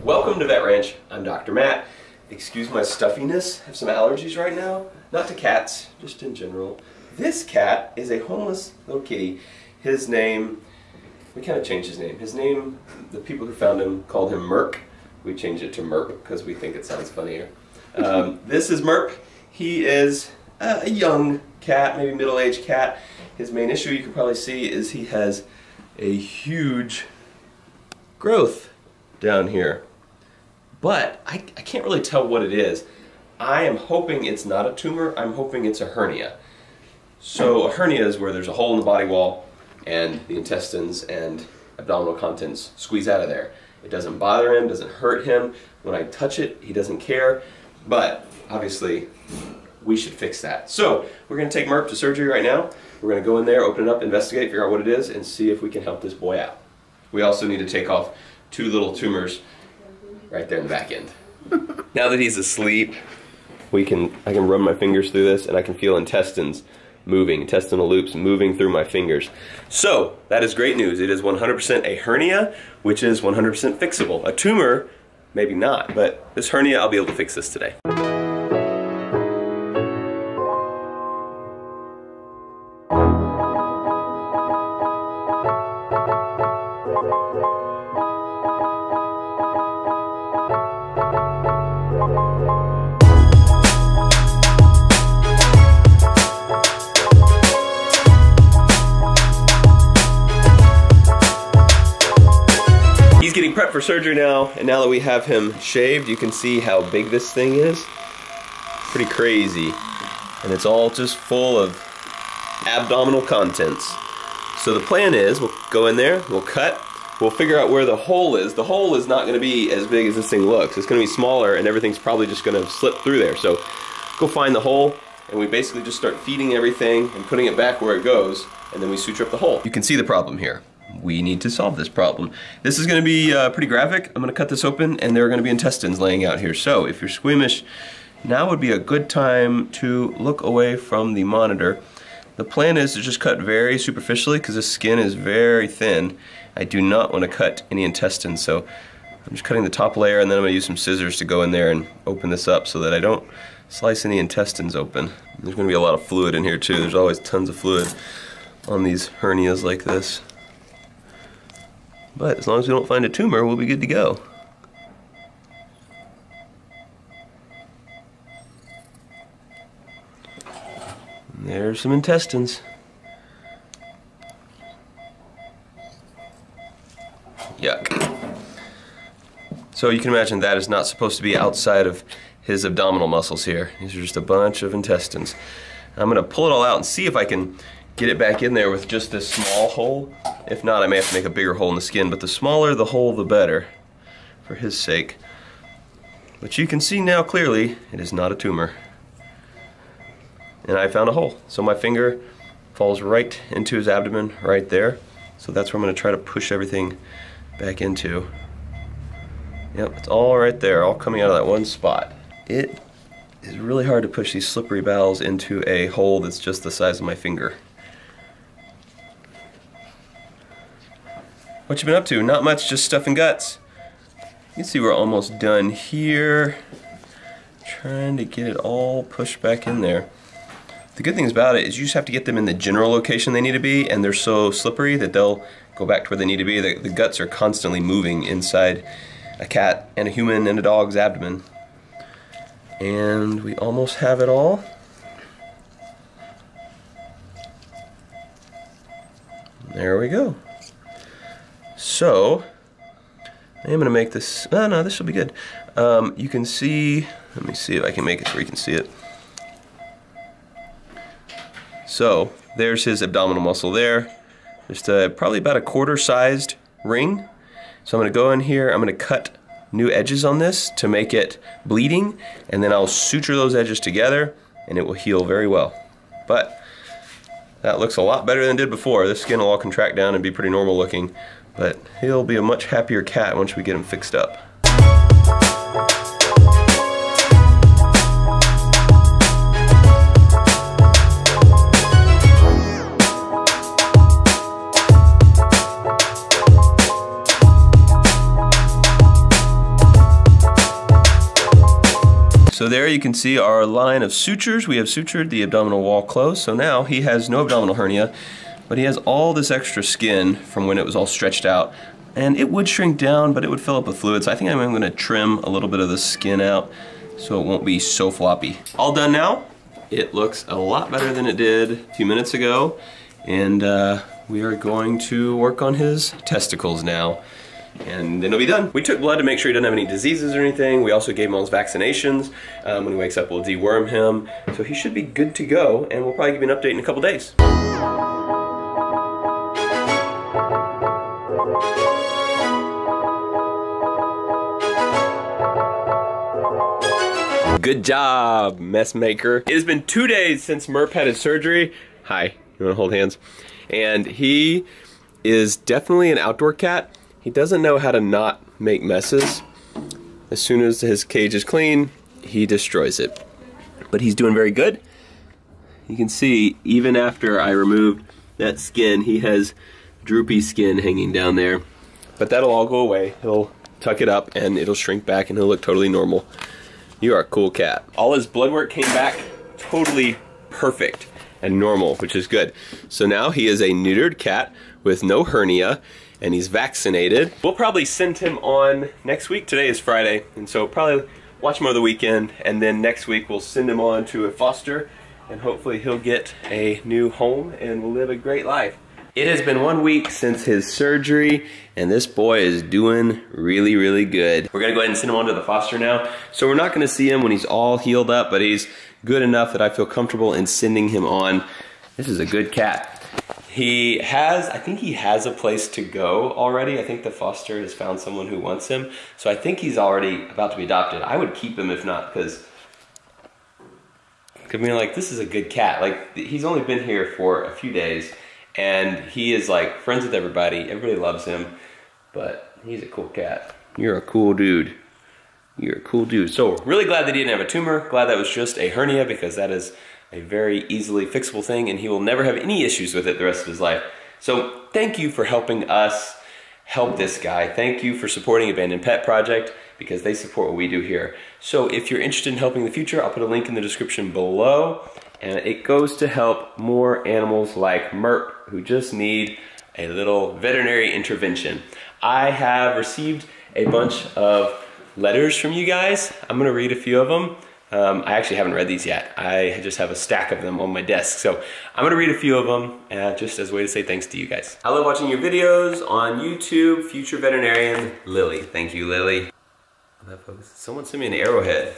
Welcome to Vet Ranch. I'm Dr. Matt. Excuse my stuffiness. I have some allergies right now. Not to cats, just in general. This cat is a homeless little kitty. His name, we kind of changed his name. His name, the people who found him called him Merc. We changed it to Merp because we think it sounds funnier. This is Merp. He is a young cat, maybe middle-aged cat. His main issue, you can probably see, is he has a huge growth down here. But I can't really tell what it is. I am hoping it's not a tumor. I'm hoping it's a hernia. So a hernia is where there's a hole in the body wall and the intestines and abdominal contents squeeze out of there. It doesn't bother him, doesn't hurt him. When I touch it, he doesn't care. But obviously, we should fix that. So we're going to take Merp to surgery right now. We're going to go in there, open it up, investigate, figure out what it is, and see if we can help this boy out. We also need to take off 2 little tumors right there in the back end. Now that he's asleep, I can run my fingers through this and I can feel intestines moving, intestinal loops moving through my fingers. So that is great news. It is 100% a hernia, which is 100% fixable. A tumor, maybe not, but this hernia, I'll be able to fix this today. He's getting prepped for surgery now, and now that we have him shaved, you can see how big this thing is. Pretty crazy. And it's all just full of abdominal contents. So the plan is, we'll go in there, we'll cut, we'll figure out where the hole is. The hole is not going to be as big as this thing looks. It's going to be smaller, and everything's probably just going to slip through there. So go find the hole, and we basically just start feeding everything and putting it back where it goes, and then we suture up the hole. You can see the problem here. We need to solve this problem. This is going to be pretty graphic. I'm going to cut this open and there are going to be intestines laying out here. So if you're squeamish, now would be a good time to look away from the monitor. The plan is to just cut very superficially because the skin is very thin. I do not want to cut any intestines, so I'm just cutting the top layer and then I'm going to use some scissors to go in there and open this up so that I don't slice any intestines open. There's going to be a lot of fluid in here too. There's always tons of fluid on these hernias like this. But as long as we don't find a tumor, we'll be good to go. And there's some intestines. Yuck. So you can imagine that is not supposed to be outside of his abdominal muscles here. These are just a bunch of intestines. I'm going to pull it all out and see if I can get it back in there with just this small hole. If not, I may have to make a bigger hole in the skin, but the smaller the hole, the better, for his sake. But you can see now clearly, it is not a tumor. And I found a hole. So my finger falls right into his abdomen, right there. So that's where I'm going to try to push everything back into. Yep, it's all right there, all coming out of that one spot. It is really hard to push these slippery bowels into a hole that's just the size of my finger. What you been up to? Not much, just stuffing guts. You can see we're almost done here. Trying to get it all pushed back in there. The good things about it is you just have to get them in the general location they need to be, and they're so slippery that they'll go back to where they need to be. The guts are constantly moving inside a cat and a human and a dog's abdomen. And we almost have it all. There we go. So, I am going to make this, oh no, this will be good. You can see, let me see if I can make it so you can see it. So, there's his abdominal muscle there. Just probably about a quarter-sized ring. So I'm going to go in here, I'm going to cut new edges on this to make it bleeding, and then I'll suture those edges together, and it will heal very well. But that looks a lot better than it did before. This skin will all contract down and be pretty normal looking. But he'll be a much happier cat once we get him fixed up. So there you can see our line of sutures. We have sutured the abdominal wall closed, so now he has no abdominal hernia, but he has all this extra skin from when it was all stretched out. And it would shrink down, but it would fill up with fluid, so I think I'm going to trim a little bit of the skin out so it won't be so floppy. All done now. It looks a lot better than it did a few minutes ago, and we are going to work on his testicles now, and then it'll be done. We took blood to make sure he doesn't have any diseases or anything. We also gave him all his vaccinations. When he wakes up, we'll deworm him, so he should be good to go, and we'll probably give you an update in a couple days. Good job, mess maker. It has been 2 days since Murph had his surgery. Hi, you wanna hold hands? And he is definitely an outdoor cat. He doesn't know how to not make messes. As soon as his cage is clean, he destroys it. But he's doing very good. You can see, even after I removed that skin, he has droopy skin hanging down there. But that'll all go away. He'll tuck it up and it'll shrink back and he'll look totally normal. You are a cool cat. All his blood work came back totally perfect and normal, which is good. So now he is a neutered cat with no hernia, and he's vaccinated. We'll probably send him on next week. Today is Friday, and so probably watch him over the weekend, and then next week we'll send him on to a foster, and hopefully he'll get a new home and will live a great life. It has been 1 week since his surgery, and this boy is doing really, really good. We're gonna go ahead and send him on to the foster now. So we're not gonna see him when he's all healed up, but he's good enough that I feel comfortable in sending him on. This is a good cat. I think he has a place to go already. I think the foster has found someone who wants him. So I think he's already about to be adopted. I would keep him if not, because I mean, like, this is a good cat. Like, he's only been here for a few days, and he is like friends with everybody. Everybody loves him, but he's a cool cat. You're a cool dude. You're a cool dude. So really glad that he didn't have a tumor. Glad that was just a hernia, because that is a very easily fixable thing, and he will never have any issues with it the rest of his life. So thank you for helping us help this guy. Thank you for supporting Abandoned Pet Project, because they support what we do here. So if you're interested in helping in the future, I'll put a link in the description below, and it goes to help more animals like Mert, who just need a little veterinary intervention. I have received a bunch of letters from you guys. I'm gonna read a few of them. I actually haven't read these yet. I just have a stack of them on my desk. So I'm gonna read a few of them just as a way to say thanks to you guys. I love watching your videos on YouTube. Future Veterinarian, Lily. Thank you, Lily. Someone sent me an arrowhead.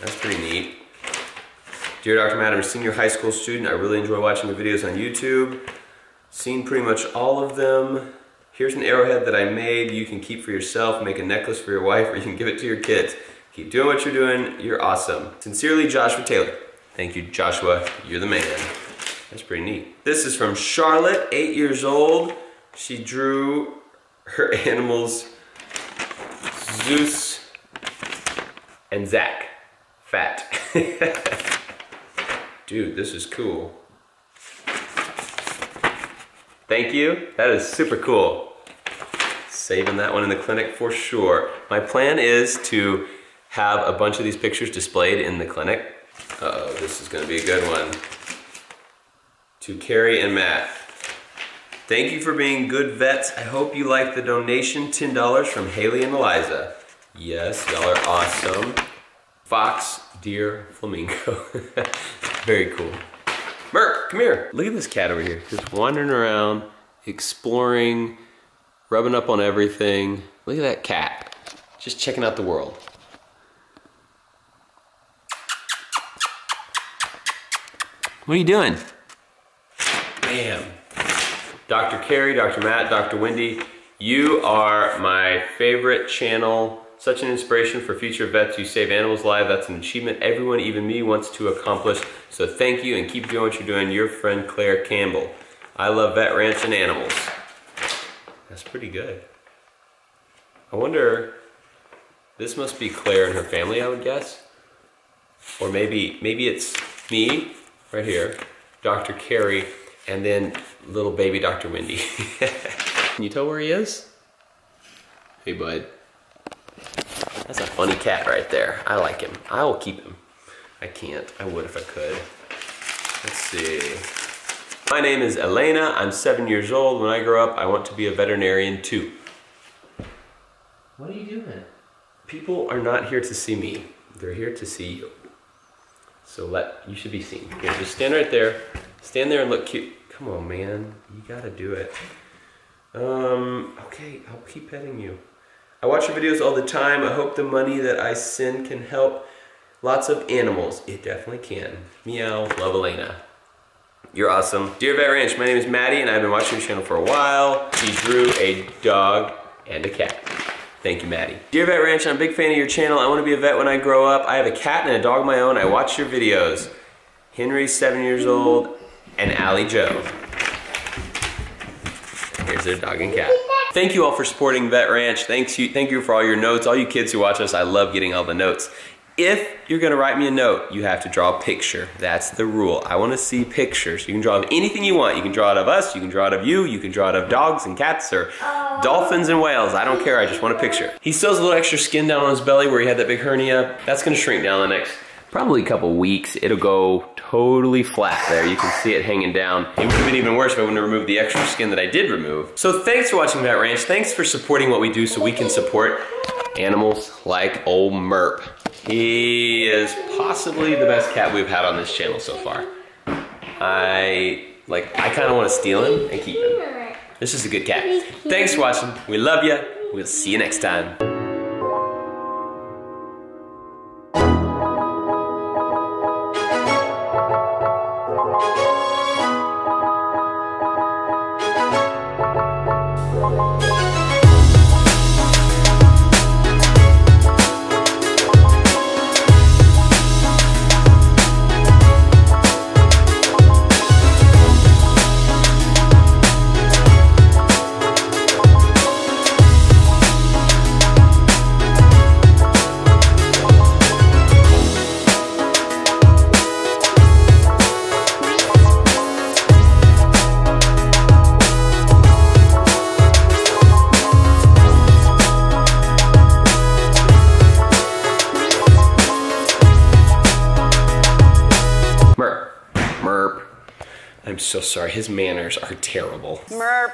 That's pretty neat. Dear Dr. Matt, I'm a senior high school student. I really enjoy watching your videos on YouTube. Seen pretty much all of them. Here's an arrowhead that I made. You can keep for yourself, make a necklace for your wife, or you can give it to your kids. Keep doing what you're doing. You're awesome. Sincerely, Joshua Taylor. Thank you, Joshua. You're the man. That's pretty neat. This is from Charlotte, 8 years old. She drew her animals, Zeus and Zach. Fat. Dude, this is cool. Thank you. That is super cool. Saving that one in the clinic for sure. My plan is to have a bunch of these pictures displayed in the clinic. Uh-oh, this is gonna be a good one. To Carrie and Matt. Thank you for being good vets. I hope you like the donation, $10 from Haley and Eliza. Yes, y'all are awesome. Fox, deer, flamingo. Very cool. Merc, come here. Look at this cat over here. Just wandering around, exploring, rubbing up on everything. Look at that cat. Just checking out the world. What are you doing? Bam. Dr. Carrie, Dr. Matt, Dr. Wendy, you are my favorite channel. Such an inspiration for future vets. You save animals' lives. That's an achievement everyone, even me, wants to accomplish. So thank you and keep doing what you're doing. Your friend Claire Campbell. I love Vet Ranch and animals. That's pretty good. I wonder, this must be Claire and her family, I would guess. Or maybe it's me, right here, Dr. Carrie, and then little baby Dr. Wendy. Can you tell where he is? Hey, bud. That's a funny cat right there. I like him. I will keep him. I can't. I would if I could. Let's see. My name is Elena. I'm 7 years old. When I grow up, I want to be a veterinarian too. What are you doing? People are not here to see me. They're here to see you. So you should be seen. Here, just stand right there. Stand there and look cute. Come on, man. You gotta do it. Okay, I'll keep petting you. I watch your videos all the time. I hope the money that I send can help lots of animals. It definitely can. Meow, love Elena. You're awesome. Dear Vet Ranch, my name is Maddie and I've been watching your channel for a while. She drew a dog and a cat. Thank you, Maddie. Dear Vet Ranch, I'm a big fan of your channel. I want to be a vet when I grow up. I have a cat and a dog of my own. I watch your videos. Henry's 7 years old and Allie Joe. Here's their dog and cat. Thank you all for supporting Vet Ranch. Thank you for all your notes. All you kids who watch us, I love getting all the notes. If you're gonna write me a note, you have to draw a picture. That's the rule. I wanna see pictures. You can draw of anything you want. You can draw it of us, you can draw it of you can draw it of dogs and cats or dolphins and whales. I don't care, I just want a picture. He still has a little extra skin down on his belly where he had that big hernia. That's gonna shrink down the next probably a couple weeks. It'll go totally flat there. You can see it hanging down. It would have been even worse if I wouldn't have removed the extra skin that I did remove. So thanks for watching Vet Ranch. Thanks for supporting what we do so we can support animals like old Merp. He is possibly the best cat we've had on this channel so far. I kind of want to steal him and keep him. This is a good cat. Thanks for watching. We love you. We'll see you next time. Merp. I'm so sorry, his manners are terrible. Merp.